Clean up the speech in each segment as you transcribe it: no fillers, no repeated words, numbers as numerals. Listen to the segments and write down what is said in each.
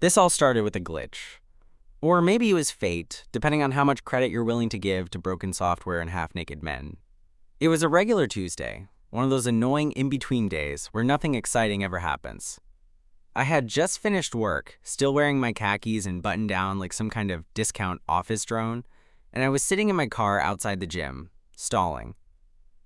This all started with a glitch. Or maybe it was fate, depending on how much credit you're willing to give to broken software and half-naked men. It was a regular Tuesday, one of those annoying in-between days where nothing exciting ever happens. I had just finished work, still wearing my khakis and buttoned down like some kind of discount office drone, and I was sitting in my car outside the gym, stalling.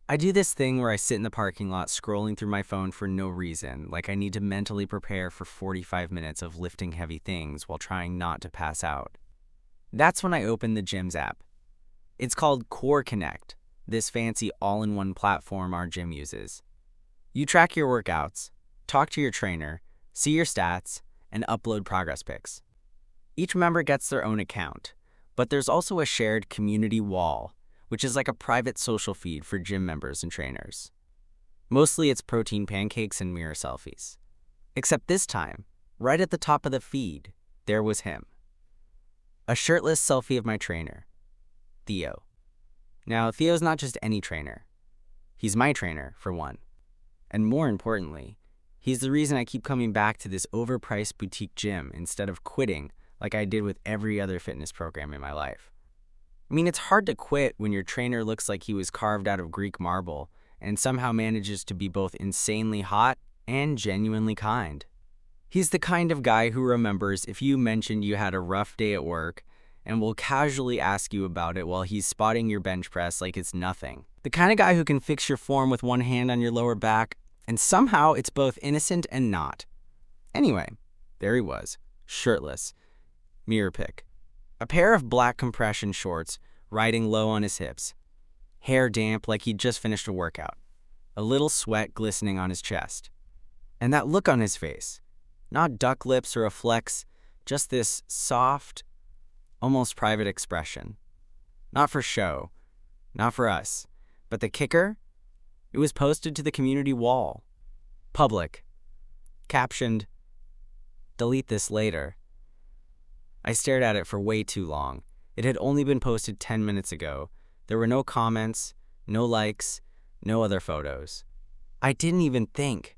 I do this thing where I sit in the parking lot scrolling through my phone for no reason, like I need to mentally prepare for 45 minutes of lifting heavy things while trying not to pass out. That's when I opened the gym's app. It's called Core Connect, this fancy all-in-one platform our gym uses. You track your workouts, talk to your trainer, see your stats, and upload progress pics. Each member gets their own account, but there's also a shared community wall, which is like a private social feed for gym members and trainers. Mostly it's protein pancakes and mirror selfies. Except this time, right at the top of the feed, there was him. A shirtless selfie of my trainer, Theo. Now, Theo's not just any trainer. He's my trainer, for one. And more importantly, he's the reason I keep coming back to this overpriced boutique gym instead of quitting like I did with every other fitness program in my life. I mean, it's hard to quit when your trainer looks like he was carved out of Greek marble and somehow manages to be both insanely hot and genuinely kind. He's the kind of guy who remembers if you mentioned you had a rough day at work and will casually ask you about it while he's spotting your bench press like it's nothing. The kind of guy who can fix your form with one hand on your lower back, and somehow it's both innocent and not. Anyway, there he was, shirtless. Mirror pic. A pair of black compression shorts riding low on his hips. Hair damp like he'd just finished a workout. A little sweat glistening on his chest. And that look on his face. Not duck lips or a flex, just this soft, almost private expression. Not for show, not for us, but the kicker? It was posted to the community wall. Public. Captioned, "Delete this later." I stared at it for way too long. It had only been posted 10 minutes ago. There were no comments, no likes, no other photos. I didn't even think.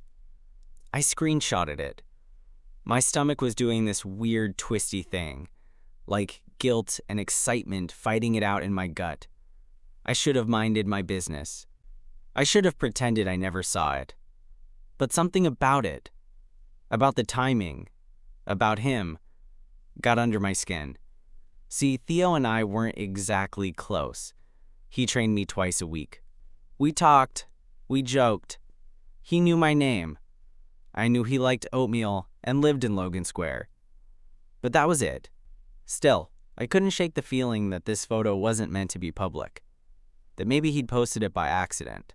I screenshotted it. My stomach was doing this weird twisty thing, like guilt and excitement fighting it out in my gut. I should have minded my business. I should have pretended I never saw it. But something about it, about the timing, about him, got under my skin. See, Theo and I weren't exactly close. He trained me twice a week. We talked, we joked. He knew my name. I knew he liked oatmeal and lived in Logan Square. But that was it. Still, I couldn't shake the feeling that this photo wasn't meant to be public. That maybe he'd posted it by accident.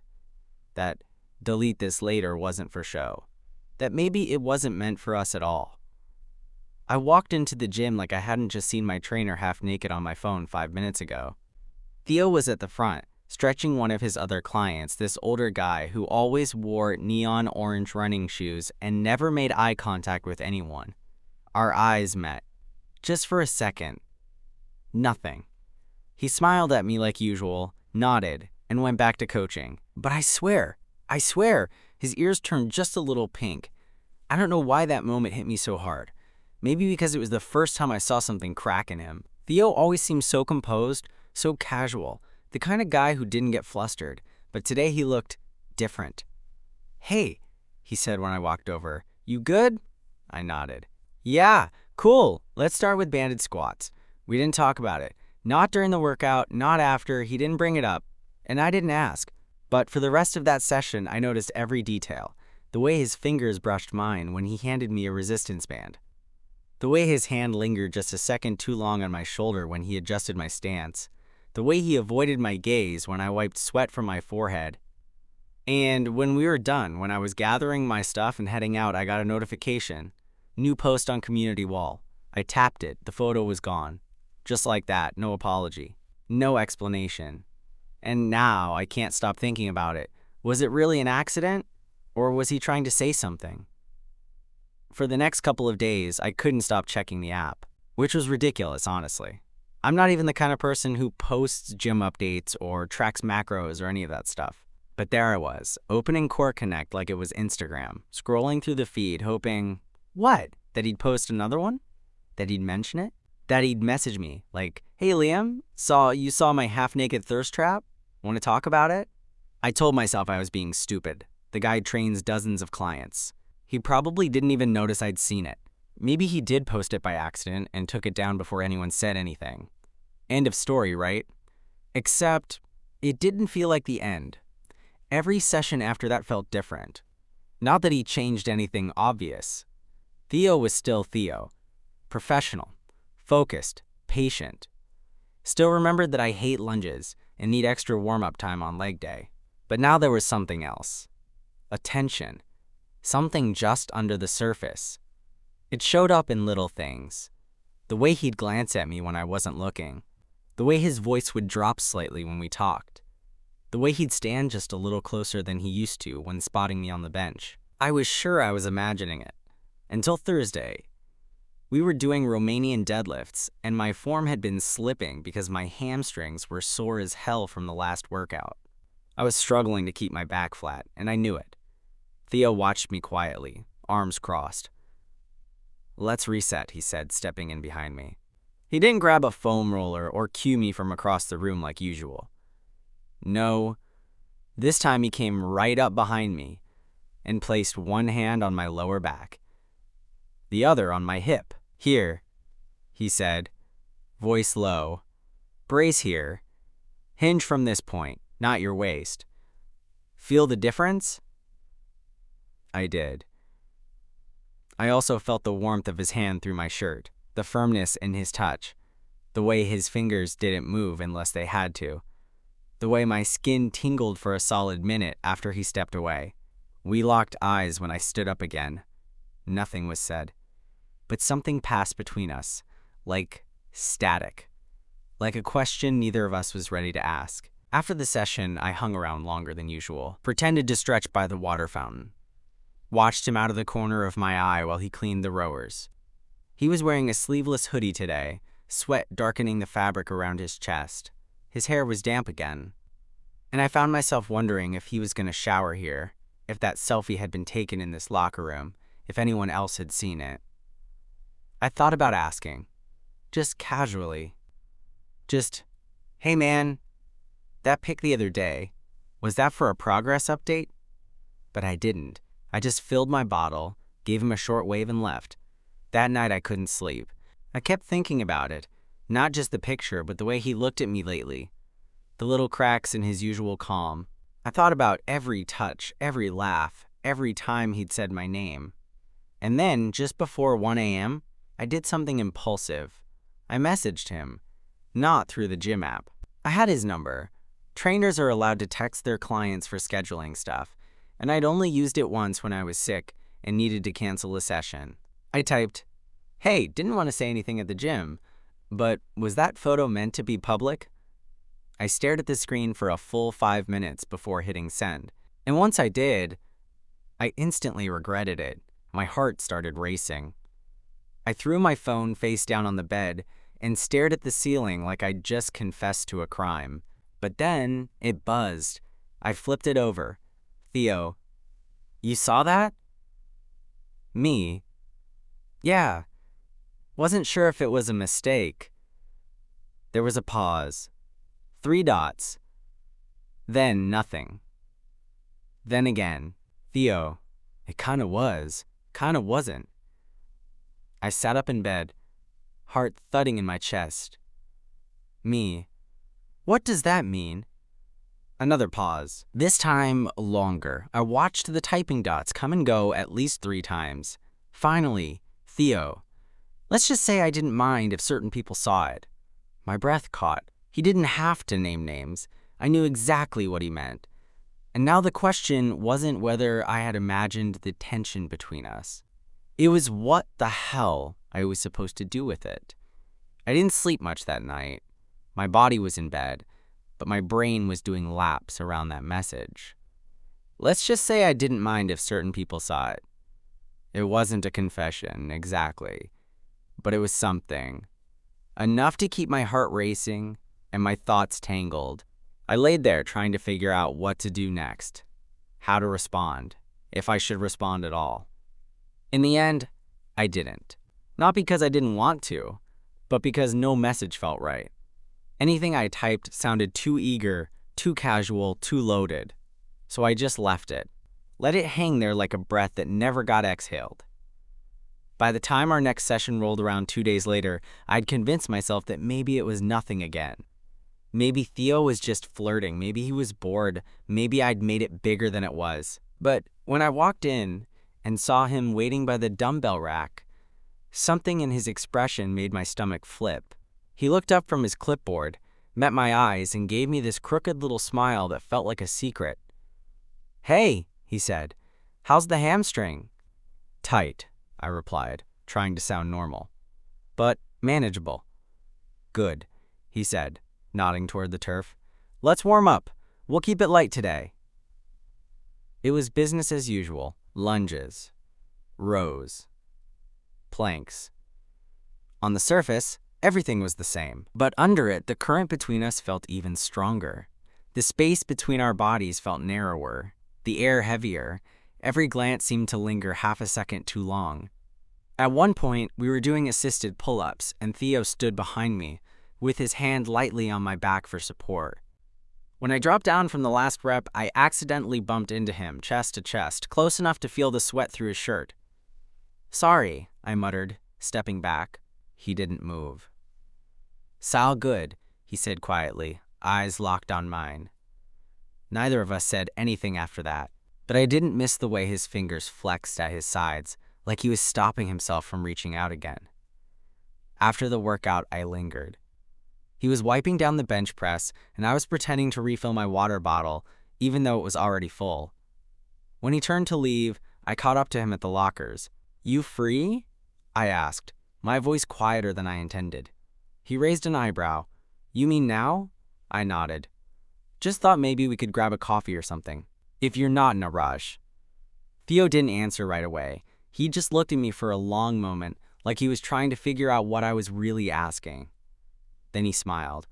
That delete this later wasn't for show. That maybe it wasn't meant for us at all. I walked into the gym like I hadn't just seen my trainer half naked on my phone 5 minutes ago. Theo was at the front, stretching one of his other clients, this older guy who always wore neon orange running shoes and never made eye contact with anyone. Our eyes met. Just for a second. Nothing. He smiled at me like usual, nodded, and went back to coaching. But I swear, his ears turned just a little pink. I don't know why that moment hit me so hard. Maybe because it was the first time I saw something crack in him. Theo always seemed so composed, so casual, the kind of guy who didn't get flustered, but today he looked different. "Hey," he said when I walked over. "You good?" I nodded. "Yeah, cool. Let's start with banded squats." We didn't talk about it. Not during the workout, not after, he didn't bring it up, and I didn't ask. But for the rest of that session, I noticed every detail. The way his fingers brushed mine when he handed me a resistance band. The way his hand lingered just a second too long on my shoulder when he adjusted my stance. The way he avoided my gaze when I wiped sweat from my forehead. And when we were done, when I was gathering my stuff and heading out, I got a notification. New post on community wall. I tapped it. The photo was gone. Just like that, no apology. No explanation. And now I can't stop thinking about it. Was it really an accident? Or was he trying to say something? For the next couple of days, I couldn't stop checking the app, which was ridiculous, honestly. I'm not even the kind of person who posts gym updates or tracks macros or any of that stuff. But there I was, opening Core Connect like it was Instagram, scrolling through the feed, hoping, what? That he'd post another one? that he'd mention it, that he'd message me like, "Hey Liam, you saw my half-naked thirst trap? Want to talk about it?" I told myself I was being stupid. The guy trains dozens of clients. He probably didn't even notice I'd seen it. Maybe he did post it by accident and took it down before anyone said anything. End of story, right? Except, it didn't feel like the end. Every session after that felt different. Not that he changed anything obvious. Theo was still Theo. Professional, focused, patient. Still remembered that I hate lunges and need extra warm-up time on leg day. But now there was something else. A tension. Something just under the surface. It showed up in little things. The way he'd glance at me when I wasn't looking. The way his voice would drop slightly when we talked. The way he'd stand just a little closer than he used to when spotting me on the bench. I was sure I was imagining it. Until Thursday. We were doing Romanian deadlifts, and my form had been slipping because my hamstrings were sore as hell from the last workout. I was struggling to keep my back flat, and I knew it. Theo watched me quietly, arms crossed. "Let's reset," he said, stepping in behind me. He didn't grab a foam roller or cue me from across the room like usual. No, this time he came right up behind me and placed one hand on my lower back, the other on my hip. "Here," he said, voice low. "Brace here. Hinge from this point, not your waist. Feel the difference?" I did. I also felt the warmth of his hand through my shirt, the firmness in his touch, the way his fingers didn't move unless they had to, the way my skin tingled for a solid minute after he stepped away. We locked eyes when I stood up again. Nothing was said, but something passed between us, like static, like a question neither of us was ready to ask. After the session, I hung around longer than usual, pretended to stretch by the water fountain. Watched him out of the corner of my eye while he cleaned the rowers. He was wearing a sleeveless hoodie today, sweat darkening the fabric around his chest. His hair was damp again. And I found myself wondering if he was going to shower here, if that selfie had been taken in this locker room, if anyone else had seen it. I thought about asking, just casually. Just, "Hey man, that pic the other day, was that for a progress update?" But I didn't. I just filled my bottle, gave him a short wave and left. That night I couldn't sleep. I kept thinking about it, not just the picture, but the way he looked at me lately. The little cracks in his usual calm. I thought about every touch, every laugh, every time he'd said my name. And then, just before 1 a.m., I did something impulsive. I messaged him, not through the gym app. I had his number. Trainers are allowed to text their clients for scheduling stuff, and I'd only used it once when I was sick and needed to cancel a session. I typed, "Hey, didn't want to say anything at the gym, but was that photo meant to be public?" I stared at the screen for a full 5 minutes before hitting send. And once I did, I instantly regretted it. My heart started racing. I threw my phone face down on the bed and stared at the ceiling like I'd just confessed to a crime. But then it buzzed. I flipped it over. "Theo, you saw that?" Me? "Yeah. Wasn't sure if it was a mistake." There was a pause. 3 dots. Then nothing. Then again. "Theo, it kinda was, kinda wasn't." I sat up in bed, heart thudding in my chest. Me. "What does that mean?" Another pause. This time, longer. I watched the typing dots come and go at least 3 times. Finally, "Theo, let's just say I didn't mind if certain people saw it." My breath caught. He didn't have to name names. I knew exactly what he meant. And now the question wasn't whether I had imagined the tension between us. It was what the hell I was supposed to do with it. I didn't sleep much that night. My body was in bed, but my brain was doing laps around that message. Let's just say I didn't mind if certain people saw it. It wasn't a confession, exactly, but it was something. Enough to keep my heart racing and my thoughts tangled. I laid there trying to figure out what to do next, how to respond, if I should respond at all. In the end, I didn't. Not because I didn't want to, but because no message felt right. Anything I typed sounded too eager, too casual, too loaded. So I just left it. Let it hang there like a breath that never got exhaled. By the time our next session rolled around 2 days later, I'd convinced myself that maybe it was nothing again. Maybe Theo was just flirting, maybe he was bored, maybe I'd made it bigger than it was. But when I walked in and saw him waiting by the dumbbell rack, something in his expression made my stomach flip. He looked up from his clipboard, met my eyes, and gave me this crooked little smile that felt like a secret. "Hey," he said, "how's the hamstring?" "Tight," I replied, trying to sound normal. "But manageable." "Good," he said, nodding toward the turf. "Let's warm up. We'll keep it light today." It was business as usual. Lunges, rows, planks. On the surface, everything was the same, but under it, the current between us felt even stronger. The space between our bodies felt narrower, the air heavier. Every glance seemed to linger half a second too long. At one point, we were doing assisted pull-ups, and Theo stood behind me, with his hand lightly on my back for support. When I dropped down from the last rep, I accidentally bumped into him, chest to chest, close enough to feel the sweat through his shirt. "Sorry," I muttered, stepping back. He didn't move. "Sal good," he said quietly, eyes locked on mine. Neither of us said anything after that, but I didn't miss the way his fingers flexed at his sides, like he was stopping himself from reaching out again. After the workout, I lingered. He was wiping down the bench press, and I was pretending to refill my water bottle, even though it was already full. When he turned to leave, I caught up to him at the lockers. "You free?" I asked, my voice quieter than I intended. He raised an eyebrow. "You mean now?" I nodded. "Just thought maybe we could grab a coffee or something, if you're not in a rush." Theo didn't answer right away. He just looked at me for a long moment, like he was trying to figure out what I was really asking. Then he smiled.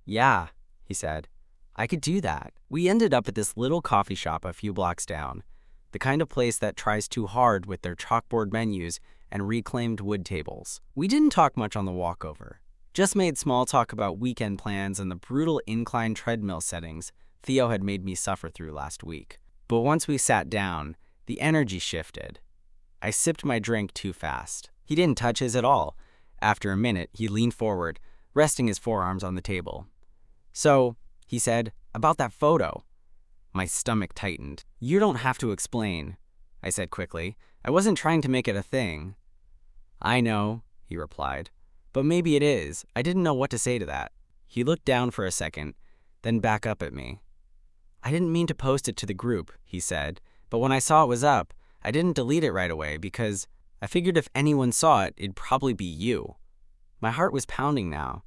"Yeah," he said, "I could do that." We ended up at this little coffee shop a few blocks down, the kind of place that tries too hard with their chalkboard menus and reclaimed wood tables. We didn't talk much on the walkover, just made small talk about weekend plans and the brutal incline treadmill settings Theo had made me suffer through last week. But once we sat down, the energy shifted. I sipped my drink too fast. He didn't touch his at all. After a minute, he leaned forward, resting his forearms on the table. "So," he said, "about that photo." My stomach tightened. "You don't have to explain," I said quickly. "I wasn't trying to make it a thing." "I know," he replied, "but maybe it is." I didn't know what to say to that. He looked down for a second, then back up at me. "I didn't mean to post it to the group," he said, "but when I saw it was up, I didn't delete it right away because I figured if anyone saw it, it'd probably be you." My heart was pounding now,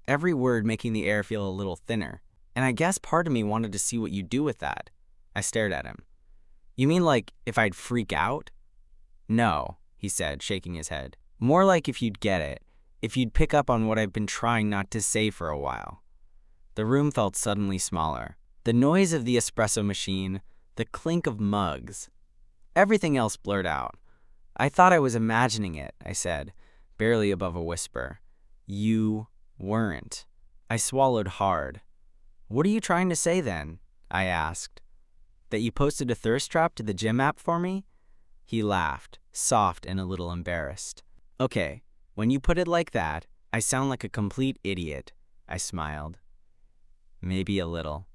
every word making the air feel a little thinner, and I guess part of me wanted to see what you'd do with that. I stared at him. "You mean like if I'd freak out?" "No," he said, shaking his head. "More like if you'd get it, if you'd pick up on what I've been trying not to say for a while." The room felt suddenly smaller. The noise of the espresso machine, the clink of mugs. Everything else blurred out. "I thought I was imagining it," I said, barely above a whisper. "You weren't." I swallowed hard. "What are you trying to say then?" I asked. "That you posted a thirst trap to the gym app for me?" He laughed, soft and a little embarrassed. "Okay, when you put it like that, I sound like a complete idiot," I smiled. "Maybe a little."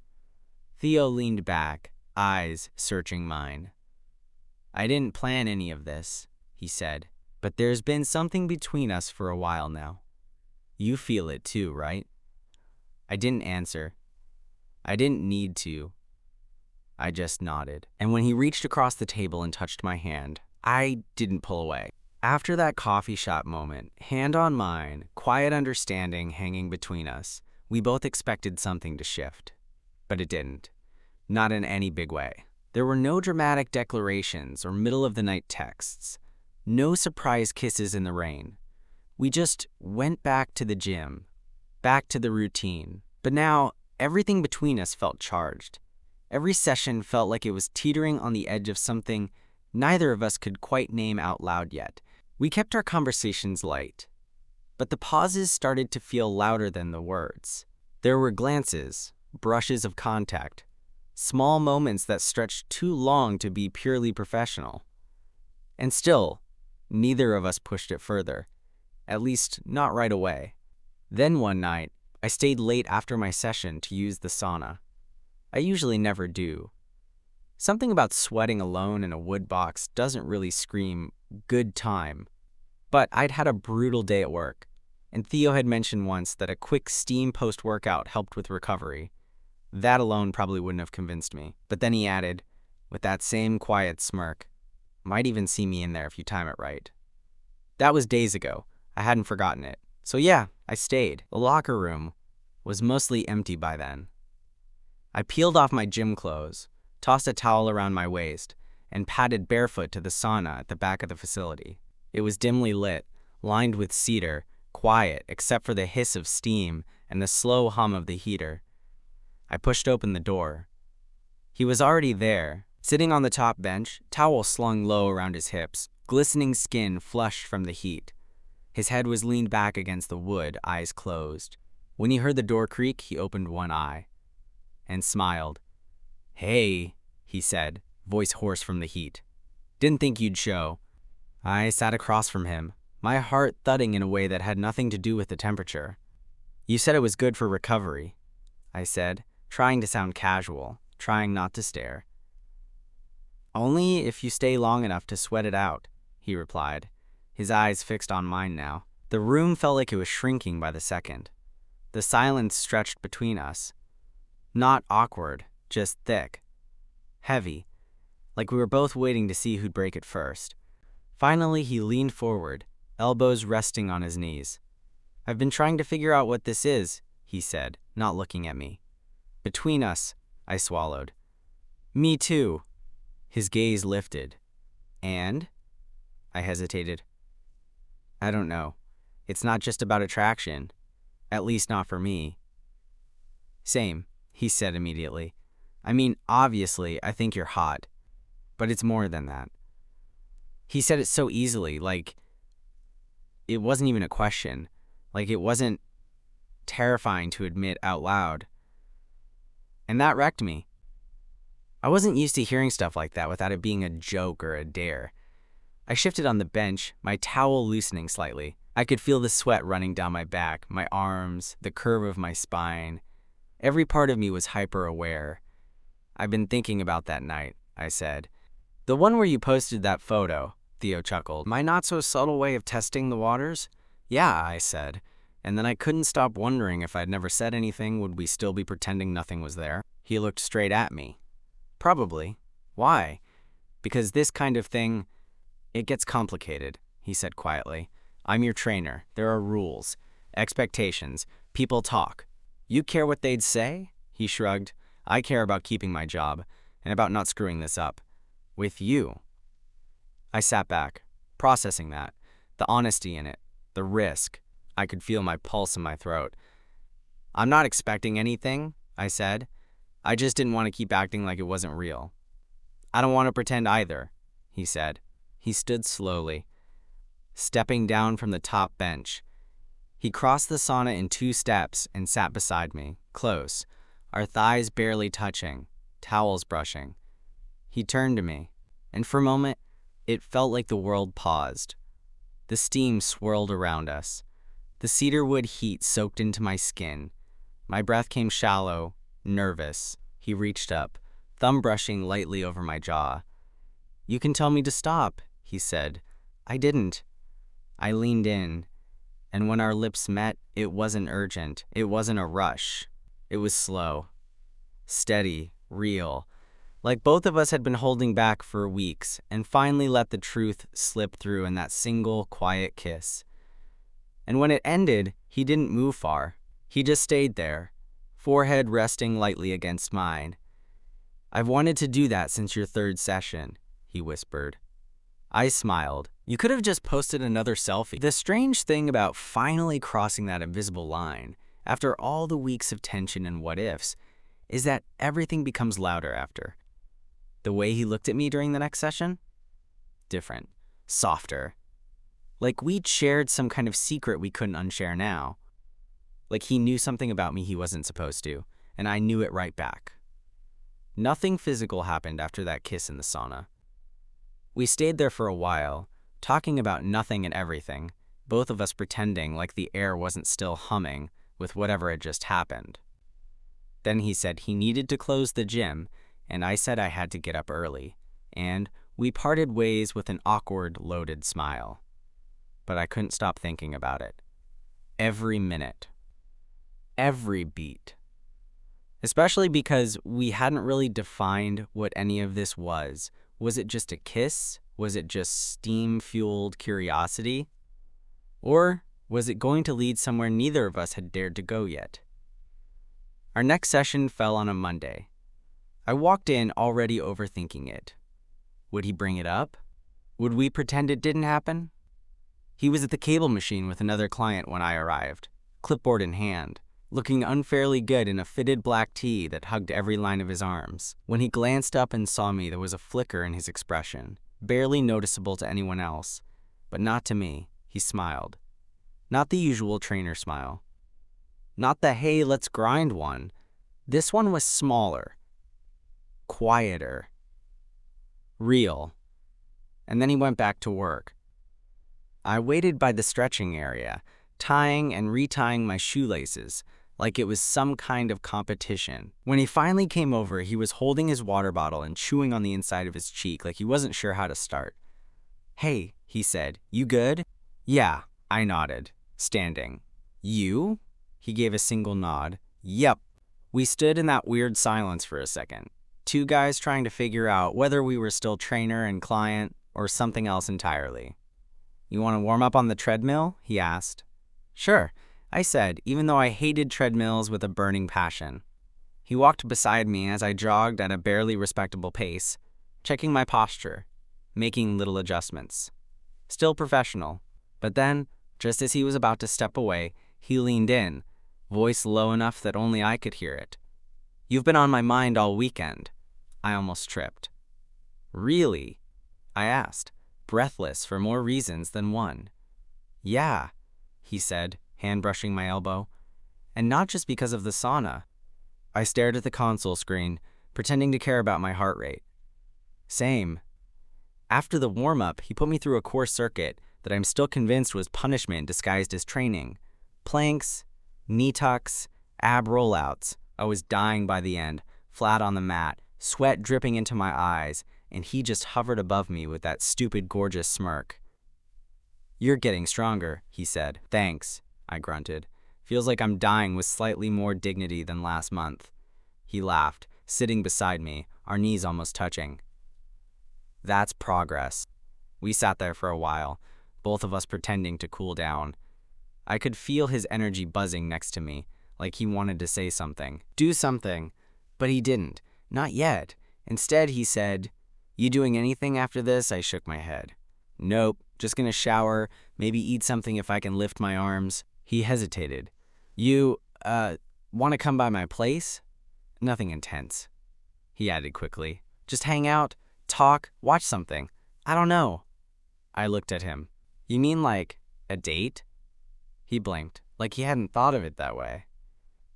Theo leaned back, eyes searching mine. "I didn't plan any of this," he said, "but there's been something between us for a while now. You feel it too, right?" I didn't answer. I didn't need to. I just nodded. And when he reached across the table and touched my hand, I didn't pull away. After that coffee shop moment, hand on mine, quiet understanding hanging between us, we both expected something to shift. But it didn't. Not in any big way. There were no dramatic declarations or middle-of-the-night texts. No surprise kisses in the rain. We just went back to the gym, back to the routine. But now, everything between us felt charged. Every session felt like it was teetering on the edge of something neither of us could quite name out loud yet. We kept our conversations light, but the pauses started to feel louder than the words. There were glances, brushes of contact, small moments that stretched too long to be purely professional. And still, neither of us pushed it further, at least not right away. Then one night, I stayed late after my session to use the sauna. I usually never do. Something about sweating alone in a wood box doesn't really scream good time. But I'd had a brutal day at work, and Theo had mentioned once that a quick steam post-workout helped with recovery. That alone probably wouldn't have convinced me. But then he added, with that same quiet smirk, might even see me in there if you time it right. That was days ago. I hadn't forgotten it. So yeah, I stayed. The locker room was mostly empty by then. I peeled off my gym clothes, tossed a towel around my waist, and padded barefoot to the sauna at the back of the facility. It was dimly lit, lined with cedar, quiet except for the hiss of steam and the slow hum of the heater. I pushed open the door. He was already there, sitting on the top bench, towel slung low around his hips, glistening skin flushed from the heat. His head was leaned back against the wood, eyes closed. When he heard the door creak, he opened one eye and smiled. "Hey," he said, voice hoarse from the heat. "Didn't think you'd show." I sat across from him, my heart thudding in a way that had nothing to do with the temperature. "You said it was good for recovery," I said, trying to sound casual, trying not to stare. "Only if you stay long enough to sweat it out," he replied, his eyes fixed on mine now. The room felt like it was shrinking by the second. The silence stretched between us. Not awkward, just thick. Heavy, like we were both waiting to see who'd break it first. Finally, he leaned forward, elbows resting on his knees. "I've been trying to figure out what this is," he said, not looking at me. "Between us," I swallowed. "Me too." His gaze lifted. "And?" I hesitated. "I don't know. It's not just about attraction. At least not for me." "Same," he said immediately. "I mean, obviously, I think you're hot. But it's more than that." He said it so easily, like it wasn't even a question. Like it wasn't terrifying to admit out loud. And that wrecked me. I wasn't used to hearing stuff like that without it being a joke or a dare. I shifted on the bench, my towel loosening slightly. I could feel the sweat running down my back, my arms, the curve of my spine. Every part of me was hyper-aware. "I've been thinking about that night," I said. "The one where you posted that photo," Theo chuckled. "My not-so-subtle way of testing the waters?" "Yeah," I said. And then I couldn't stop wondering if I'd never said anything, would we still be pretending nothing was there? He looked straight at me. "Probably. Why?" "Because this kind of thing, it gets complicated," he said quietly. "I'm your trainer. There are rules, expectations, people talk. You care what they'd say?" He shrugged. "I care about keeping my job, and about not screwing this up. With you." I sat back, processing that, the honesty in it, the risk. I could feel my pulse in my throat. "I'm not expecting anything," I said. "I just didn't want to keep acting like it wasn't real." "I don't want to pretend either," he said. He stood slowly, stepping down from the top bench. He crossed the sauna in 2 steps and sat beside me, close, our thighs barely touching, towels brushing. He turned to me, and for a moment, it felt like the world paused. The steam swirled around us. The cedarwood heat soaked into my skin. My breath came shallow, nervous. He reached up, thumb brushing lightly over my jaw. "You can tell me to stop," he said. I didn't. I leaned in, and when our lips met, it wasn't urgent. It wasn't a rush. It was slow, steady, real, like both of us had been holding back for weeks and finally let the truth slip through in that single, quiet kiss. And when it ended, he didn't move far. He just stayed there, forehead resting lightly against mine. "I've wanted to do that since your 3rd session," he whispered. I smiled. "You could have just posted another selfie." The strange thing about finally crossing that invisible line, after all the weeks of tension and what-ifs, is that everything becomes louder after. The way he looked at me during the next session? Different. Softer. Like we'd shared some kind of secret we couldn't unshare now. Like he knew something about me he wasn't supposed to, and I knew it right back. Nothing physical happened after that kiss in the sauna. We stayed there for a while, talking about nothing and everything, both of us pretending like the air wasn't still humming with whatever had just happened. Then he said he needed to close the gym, and I said I had to get up early, and we parted ways with an awkward, loaded smile. But I couldn't stop thinking about it. Every minute. Every beat. Especially because we hadn't really defined what any of this was. Was it just a kiss? Was it just steam-fueled curiosity? Or was it going to lead somewhere neither of us had dared to go yet? Our next session fell on a Monday. I walked in already overthinking it. Would he bring it up? Would we pretend it didn't happen? He was at the cable machine with another client when I arrived, clipboard in hand, looking unfairly good in a fitted black tee that hugged every line of his arms. When he glanced up and saw me, there was a flicker in his expression, barely noticeable to anyone else, but not to me. He smiled. Not the usual trainer smile. Not the hey, let's grind one. This one was smaller, quieter, real. And then he went back to work. I waited by the stretching area, tying and retying my shoelaces, like it was some kind of competition. When he finally came over, he was holding his water bottle and chewing on the inside of his cheek like he wasn't sure how to start. Hey, he said, you good? Yeah, I nodded, standing. You? He gave a single nod. Yep. We stood in that weird silence for a second. Two guys trying to figure out whether we were still trainer and client or something else entirely. You want to warm up on the treadmill? He asked. Sure, I said, even though I hated treadmills with a burning passion. He walked beside me as I jogged at a barely respectable pace, checking my posture, making little adjustments. Still professional. But then, just as he was about to step away, he leaned in, voice low enough that only I could hear it. You've been on my mind all weekend. I almost tripped. Really? I asked, breathless for more reasons than one. Yeah, he said, hand brushing my elbow. And not just because of the sauna. I stared at the console screen, pretending to care about my heart rate. Same. After the warm-up, he put me through a core circuit that I'm still convinced was punishment disguised as training. Planks, knee tucks, ab rollouts. I was dying by the end, flat on the mat, sweat dripping into my eyes, and he just hovered above me with that stupid, gorgeous smirk. You're getting stronger, he said. Thanks, I grunted. Feels like I'm dying with slightly more dignity than last month. He laughed, sitting beside me, our knees almost touching. That's progress. We sat there for a while, both of us pretending to cool down. I could feel his energy buzzing next to me, like he wanted to say something, do something, but he didn't, not yet. Instead, he said, You doing anything after this? I shook my head. Nope, just gonna shower, maybe eat something if I can lift my arms. He hesitated. You, wanna come by my place? Nothing intense. He added quickly. Just hang out, talk, watch something. I don't know. I looked at him. You mean like a date? He blinked, like he hadn't thought of it that way.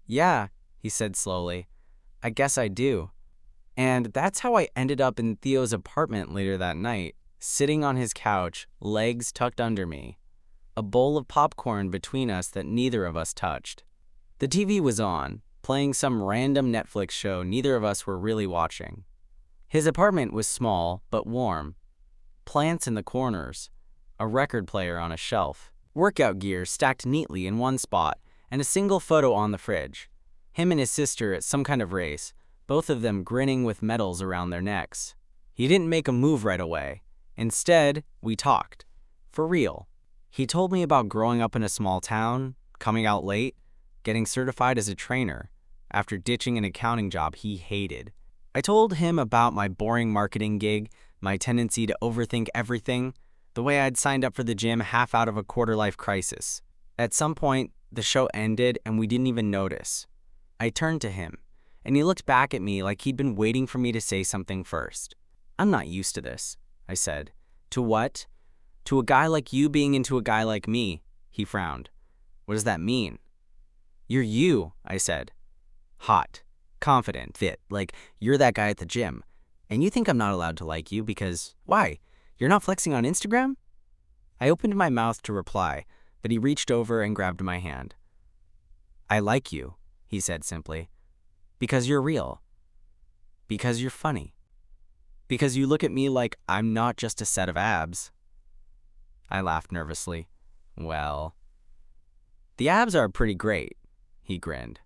Yeah, he said slowly. I guess I do. And that's how I ended up in Theo's apartment later that night, sitting on his couch, legs tucked under me, a bowl of popcorn between us that neither of us touched. The TV was on, playing some random Netflix show neither of us were really watching. His apartment was small but warm. Plants in the corners, a record player on a shelf, workout gear stacked neatly in one spot, and a single photo on the fridge. Him and his sister at some kind of race, both of them grinning with medals around their necks. He didn't make a move right away. Instead, we talked. For real. He told me about growing up in a small town, coming out late, getting certified as a trainer, after ditching an accounting job he hated. I told him about my boring marketing gig, my tendency to overthink everything, the way I'd signed up for the gym half out of a quarter-life crisis. At some point, the show ended and we didn't even notice. I turned to him, and he looked back at me like he'd been waiting for me to say something first. I'm not used to this, I said. To what? To a guy like you being into a guy like me, he frowned. What does that mean? You're you, I said. Hot, confident, fit, like you're that guy at the gym. And you think I'm not allowed to like you because, why? You're not flexing on Instagram? I opened my mouth to reply, but he reached over and grabbed my hand. I like you, he said simply, because you're real. Because you're funny. Because you look at me like I'm not just a set of abs. I laughed nervously. Well, the abs are pretty great, he grinned.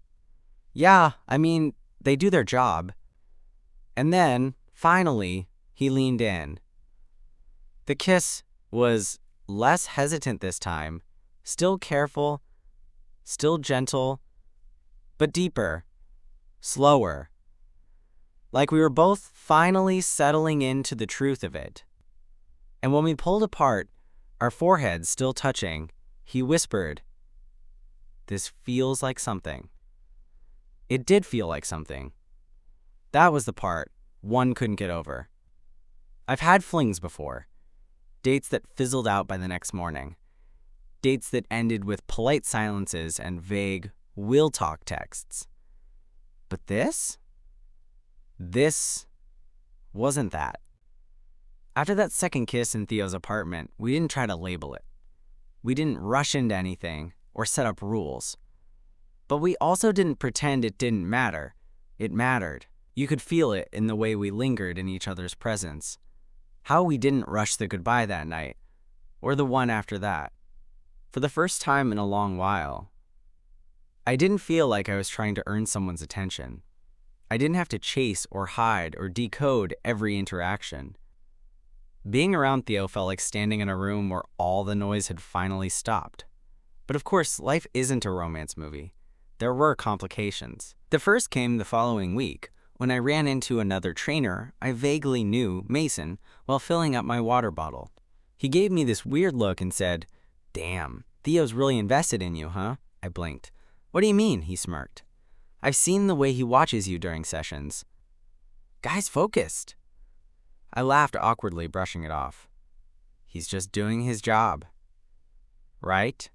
Yeah, I mean, they do their job. And then, finally, he leaned in. The kiss was less hesitant this time, still careful, still gentle, but deeper, slower. Like we were both finally settling into the truth of it. And when we pulled apart, our foreheads still touching, he whispered, "This feels like something." It did feel like something. That was the part one couldn't get over. I've had flings before. Dates that fizzled out by the next morning. Dates that ended with polite silences and vague, we'll talk texts. But this? This wasn't that. After that second kiss in Theo's apartment, we didn't try to label it. We didn't rush into anything or set up rules. But we also didn't pretend it didn't matter. It mattered. You could feel it in the way we lingered in each other's presence. How we didn't rush the goodbye that night, or the one after that. For the first time in a long while, I didn't feel like I was trying to earn someone's attention. I didn't have to chase or hide or decode every interaction. Being around Theo felt like standing in a room where all the noise had finally stopped. But of course, life isn't a romance movie. There were complications. The first came the following week, when I ran into another trainer I vaguely knew, Mason, while filling up my water bottle. He gave me this weird look and said, "Damn, Theo's really invested in you, huh?" I blinked. "What do you mean?" he smirked. "I've seen the way he watches you during sessions. Guy's focused." I laughed awkwardly, brushing it off. "He's just doing his job." "Right?"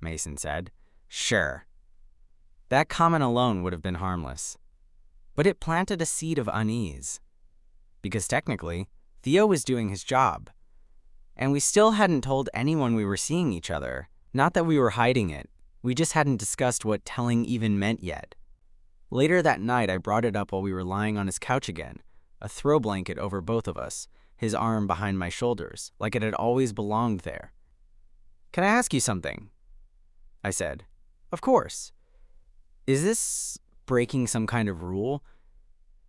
Mason said. "Sure." That comment alone would have been harmless. But it planted a seed of unease. Because technically, Theo was doing his job. And we still hadn't told anyone we were seeing each other. Not that we were hiding it. We just hadn't discussed what telling even meant yet. Later that night, I brought it up while we were lying on his couch again, a throw blanket over both of us, his arm behind my shoulders, like it had always belonged there. "Can I ask you something?" I said. "Of course." "Is this breaking some kind of rule?"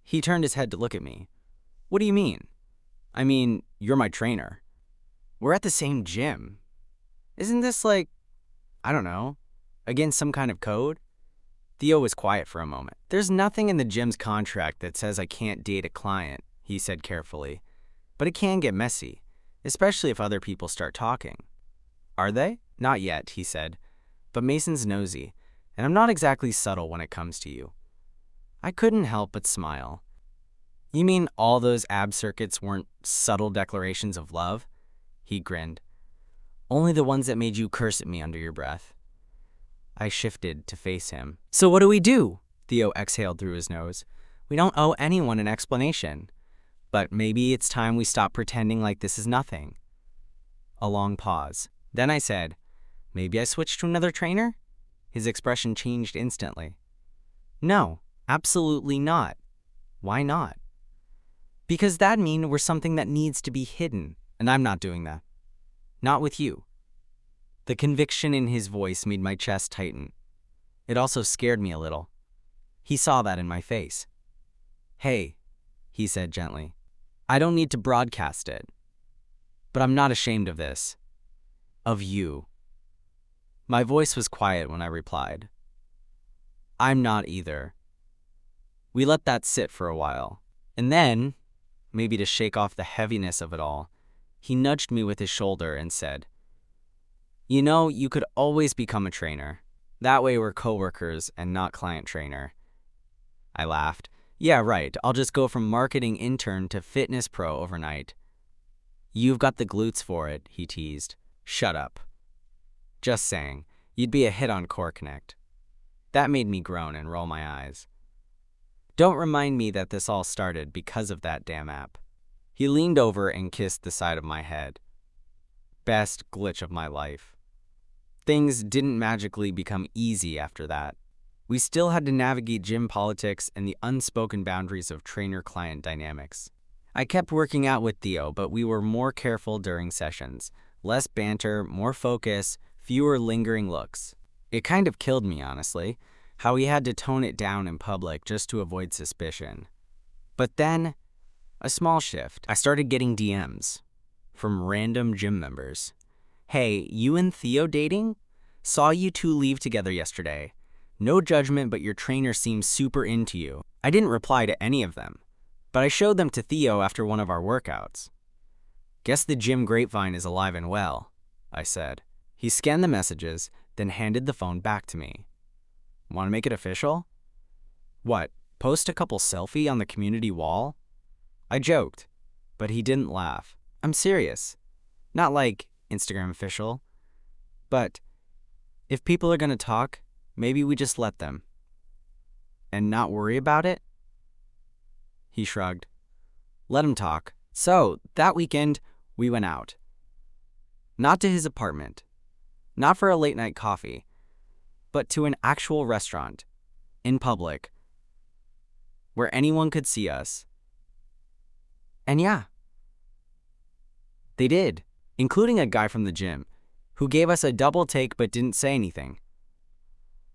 He turned his head to look at me. "What do you mean?" "I mean, you're my trainer. We're at the same gym. Isn't this like, I don't know, against some kind of code?" Theo was quiet for a moment. "There's nothing in the gym's contract that says I can't date a client," he said carefully. "But it can get messy, especially if other people start talking." "Are they?" "Not yet," he said. "But Mason's nosy, and I'm not exactly subtle when it comes to you." I couldn't help but smile. "You mean all those ab circuits weren't subtle declarations of love?" He grinned. "Only the ones that made you curse at me under your breath." I shifted to face him. "So what do we do?" Theo exhaled through his nose. "We don't owe anyone an explanation. But maybe it's time we stop pretending like this is nothing." A long pause. Then I said, "Maybe I switch to another trainer?" His expression changed instantly. "No, absolutely not." "Why not?" "Because that'd mean we're something that needs to be hidden, and I'm not doing that. Not with you." The conviction in his voice made my chest tighten. It also scared me a little. He saw that in my face. "Hey," he said gently, "I don't need to broadcast it. But I'm not ashamed of this. Of you." My voice was quiet when I replied. "I'm not either." We let that sit for a while. And then, maybe to shake off the heaviness of it all, he nudged me with his shoulder and said, "You know, you could always become a trainer. That way we're coworkers and not client trainer." I laughed. "Yeah, right. I'll just go from marketing intern to fitness pro overnight." You've got the glutes for it, he teased. Shut up. Just saying, you'd be a hit on Core Connect. That made me groan and roll my eyes. Don't remind me that this all started because of that damn app. He leaned over and kissed the side of my head. Best glitch of my life. Things didn't magically become easy after that. We still had to navigate gym politics and the unspoken boundaries of trainer-client dynamics. I kept working out with Theo, but we were more careful during sessions. Less banter, more focus, fewer lingering looks. It kind of killed me, honestly, how he had to tone it down in public just to avoid suspicion. But then, a small shift. I started getting DMs from random gym members. Hey, you and Theo dating? Saw you two leave together yesterday. No judgment, but your trainer seems super into you. I didn't reply to any of them, but I showed them to Theo after one of our workouts. Guess the gym grapevine is alive and well, I said. He scanned the messages, then handed the phone back to me. Want to make it official? What, post a couple selfie on the community wall? I joked, but he didn't laugh. I'm serious. Not like Instagram official, but if people are going to talk, maybe we just let them. And not worry about it? He shrugged. Let him talk. So, that weekend, we went out. Not to his apartment. Not for a late-night coffee. But to an actual restaurant. In public. Where anyone could see us. And yeah. They did. Including a guy from the gym, who gave us a double take but didn't say anything.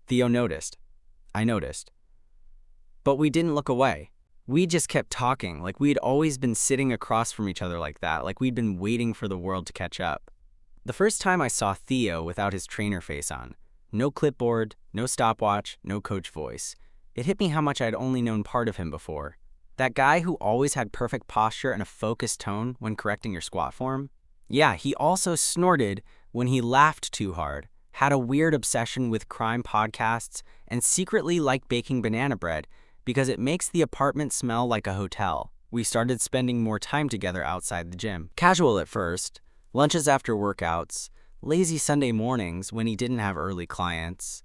Theo noticed. I noticed. But we didn't look away. We just kept talking, like we'd always been sitting across from each other like that, like we'd been waiting for the world to catch up. The first time I saw Theo without his trainer face on, no clipboard, no stopwatch, no coach voice, it hit me how much I'd only known part of him before. That guy who always had perfect posture and a focused tone when correcting your squat form? Yeah, he also snorted when he laughed too hard, had a weird obsession with crime podcasts, and secretly liked baking banana bread because it makes the apartment smell like a hotel. We started spending more time together outside the gym. Casual at first, lunches after workouts, lazy Sunday mornings when he didn't have early clients,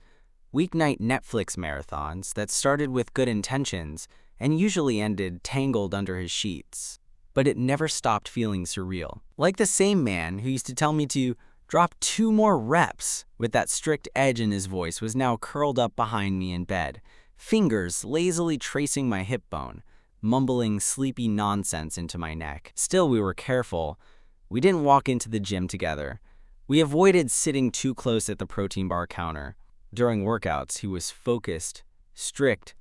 weeknight Netflix marathons that started with good intentions and usually ended tangled under his sheets. But it never stopped feeling surreal. Like the same man who used to tell me to drop 2 more reps with that strict edge in his voice was now curled up behind me in bed, fingers lazily tracing my hip bone, mumbling sleepy nonsense into my neck. Still, we were careful. We didn't walk into the gym together. We avoided sitting too close at the protein bar counter. During workouts, he was focused, strict,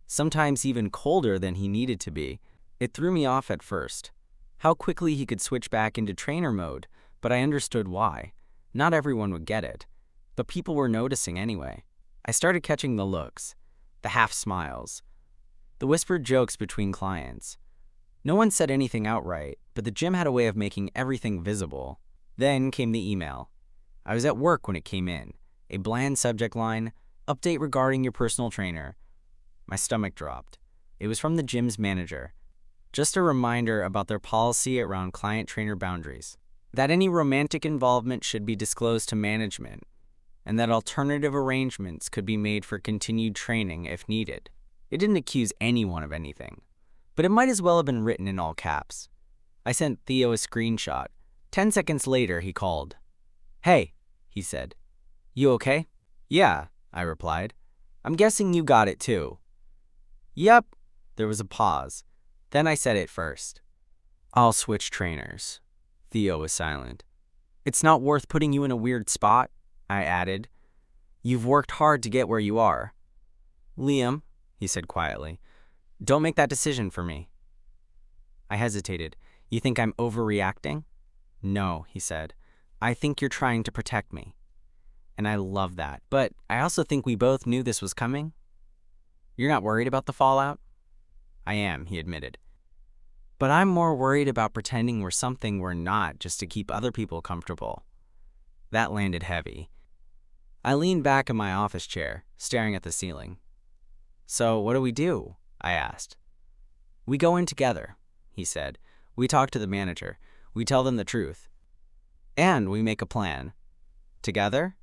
sometimes even colder than he needed to be. It threw me off at first, how quickly he could switch back into trainer mode, but I understood why. Not everyone would get it, but people were noticing anyway. I started catching the looks, the half smiles, the whispered jokes between clients. No one said anything outright, but the gym had a way of making everything visible. Then came the email. I was at work when it came in. A bland subject line, update regarding your personal trainer. My stomach dropped. It was from the gym's manager. Just a reminder about their policy around client-trainer boundaries. That any romantic involvement should be disclosed to management, and that alternative arrangements could be made for continued training if needed. It didn't accuse anyone of anything, but it might as well have been written in all caps. I sent Theo a screenshot. 10 seconds later, he called. Hey, he said. You okay? Yeah, I replied. I'm guessing you got it too. Yup. There was a pause. Then I said it first. I'll switch trainers. Theo was silent. It's not worth putting you in a weird spot, I added. You've worked hard to get where you are. Liam, he said quietly, don't make that decision for me. I hesitated. You think I'm overreacting? No, he said. I think you're trying to protect me. And I love that. But I also think we both knew this was coming. You're not worried about the fallout? I am, he admitted. But I'm more worried about pretending we're something we're not just to keep other people comfortable. That landed heavy. I leaned back in my office chair, staring at the ceiling. So what do? I asked. We go in together, he said. We talked to the manager. We tell them the truth. And we make a plan. Together?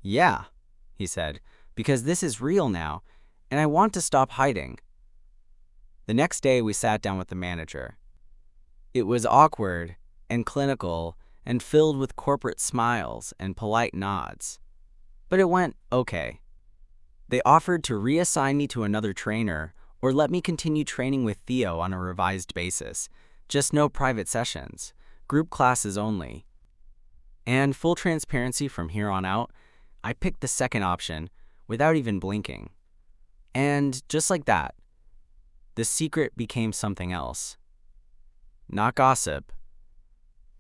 Yeah, he said, because this is real now, and I want to stop hiding. The next day, we sat down with the manager. It was awkward and clinical and filled with corporate smiles and polite nods. But it went okay. They offered to reassign me to another trainer or let me continue training with Theo on a revised basis. Just no private sessions, group classes only. And full transparency from here on out, I picked the second option without even blinking. And just like that, the secret became something else. Not gossip,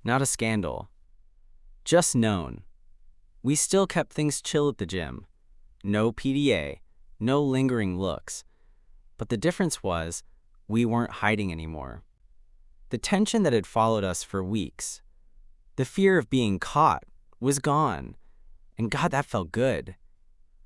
not a scandal, just known. We still kept things chill at the gym. No PDA, no lingering looks. But the difference was, we weren't hiding anymore. The tension that had followed us for weeks, the fear of being caught, was gone. And God, that felt good.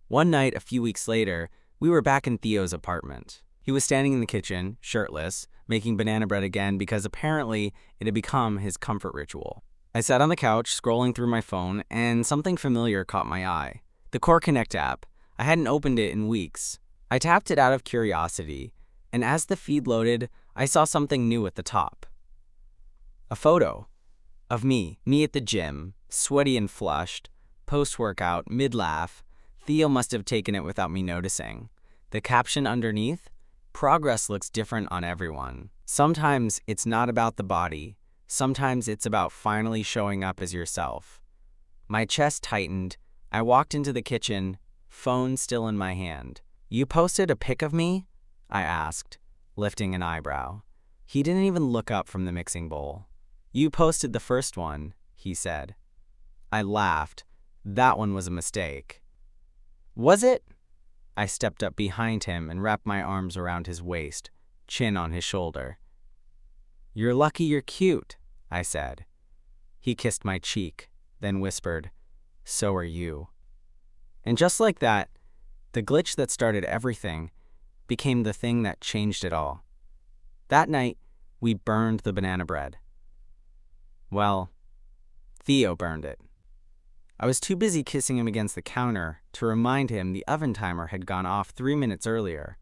One night, a few weeks later, we were back in Theo's apartment. He was standing in the kitchen, shirtless, making banana bread again because apparently it had become his comfort ritual. I sat on the couch, scrolling through my phone, and something familiar caught my eye. The Core Connect app. I hadn't opened it in weeks. I tapped it out of curiosity, and as the feed loaded, I saw something new at the top. A photo of me at the gym, sweaty and flushed, post-workout, mid-laugh. Theo must have taken it without me noticing. The caption underneath? Progress looks different on everyone. Sometimes it's not about the body. Sometimes it's about finally showing up as yourself. My chest tightened. I walked into the kitchen, phone still in my hand. You posted a pic of me? I asked, lifting an eyebrow. He didn't even look up from the mixing bowl. You posted the first one, he said. I laughed. That one was a mistake. Was it? I stepped up behind him and wrapped my arms around his waist, chin on his shoulder. You're lucky you're cute, I said. He kissed my cheek, then whispered, So are you. And just like that, the glitch that started everything became the thing that changed it all. That night, we burned the banana bread. Well, Theo burned it. I was too busy kissing him against the counter to remind him the oven timer had gone off 3 minutes earlier.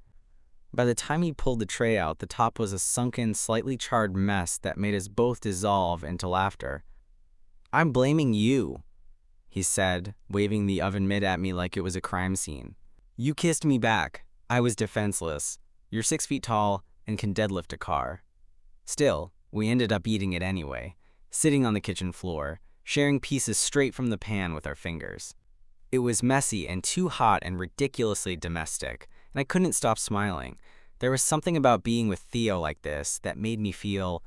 By the time he pulled the tray out, the top was a sunken, slightly charred mess that made us both dissolve into laughter. I'm blaming you, he said, waving the oven mitt at me like it was a crime scene. You kissed me back. I was defenseless. You're 6 feet tall and can deadlift a car. Still, we ended up eating it anyway, sitting on the kitchen floor, sharing pieces straight from the pan with our fingers. It was messy and too hot and ridiculously domestic, and I couldn't stop smiling. There was something about being with Theo like this that made me feel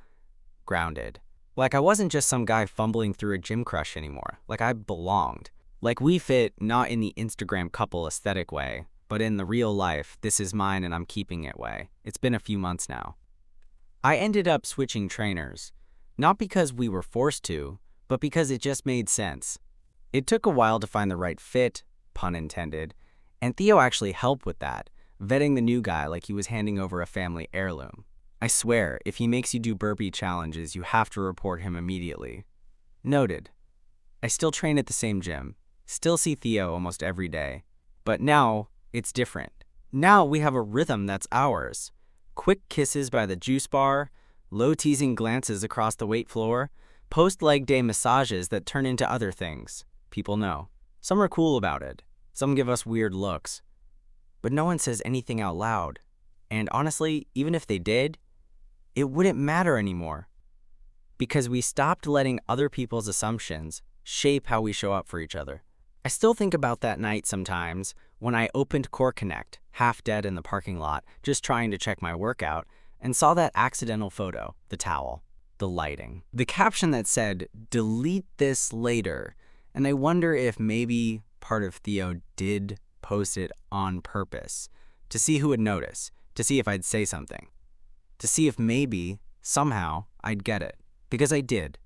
grounded. Like I wasn't just some guy fumbling through a gym crush anymore. Like I belonged. Like we fit not in the Instagram couple aesthetic way, but in the real life, this is mine and I'm keeping it way. It's been a few months now. I ended up switching trainers, not because we were forced to, but because it just made sense. It took a while to find the right fit, pun intended, and Theo actually helped with that, vetting the new guy like he was handing over a family heirloom. I swear, if he makes you do burpee challenges, you have to report him immediately. Noted. I still train at the same gym, still see Theo almost every day, but now it's different. Now we have a rhythm that's ours. Quick kisses by the juice bar, low teasing glances across the weight floor, post-leg day massages that turn into other things. People know. Some are cool about it. Some give us weird looks. But no one says anything out loud. And honestly, even if they did, it wouldn't matter anymore. Because we stopped letting other people's assumptions shape how we show up for each other. I still think about that night sometimes when I opened Core Connect, half dead in the parking lot, just trying to check my workout, and saw that accidental photo, the towel. The lighting. The caption that said, delete this later, and I wonder if maybe part of Theo did post it on purpose, to see who would notice, to see if I'd say something, to see if maybe, somehow, I'd get it, because I did.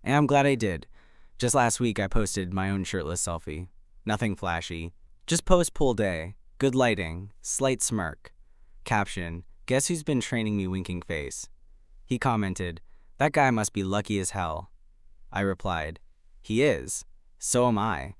And I'm glad I did. Just last week I posted my own shirtless selfie. Nothing flashy, just post-pull day, good lighting, slight smirk. Caption, guess who's been training me winking face? He commented, That guy must be lucky as hell. I replied. He is. So am I.